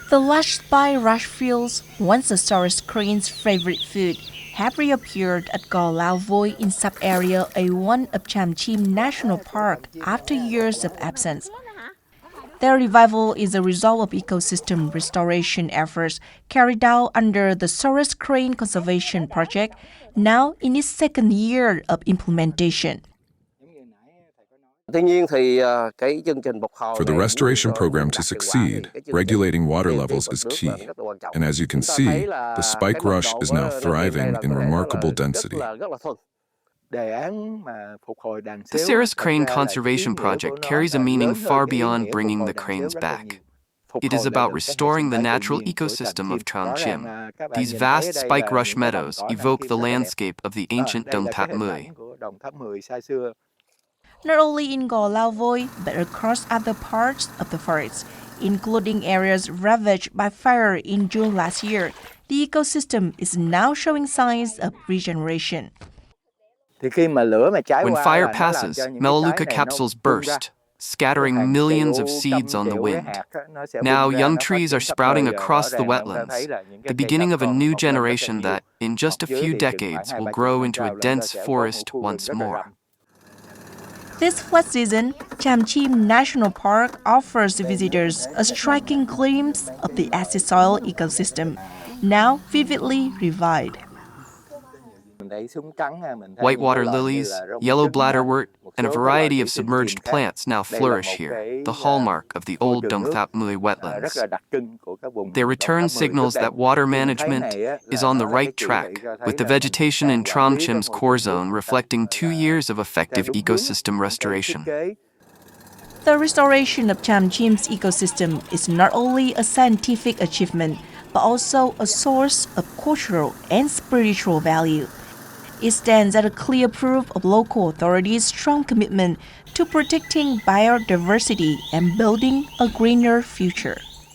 The lush spider fields, once the Sarus crane's favorite food, have reappeared at Go Lao Voi in sub-area A1 of Tram Chim National Park after years of absence. Their revival is a result of ecosystem restoration efforts carried out under the Sarus Crane Conservation Project, now in its second year of implementation. For the restoration program to succeed, regulating water levels is key. And as you can see, the spike rush is now thriving in remarkable density. The Sarus Crane Conservation Project carries a meaning far beyond bringing the cranes back. It is about restoring the natural ecosystem of Tram Chim. These vast spike rush meadows evoke the landscape of the ancient Dong Thap. Not only in Go Lao Voi, but across other parts of the forest, including areas ravaged by fire in June last year, the ecosystem is now showing signs of regeneration. When fire passes, melaleuca capsules burst, scattering millions of seeds on the wind. Now young trees are sprouting across the wetlands, the beginning of a new generation that, in just a few decades, will grow into a dense forest once more. This flood season, Tram Chim National Park offers visitors a striking glimpse of the acid soil ecosystem, now vividly revived. Whitewater lilies, yellow bladderwort, and a variety of submerged plants now flourish here, the hallmark of the old Dong Thap wetlands. Their return signals that water management is on the right track, with the vegetation in Tram Chim's core zone reflecting 2 years of effective ecosystem restoration. The restoration of Tram Chim's ecosystem is not only a scientific achievement, but also a source of cultural and spiritual value. It stands as a clear proof of local authorities' strong commitment to protecting biodiversity and building a greener future.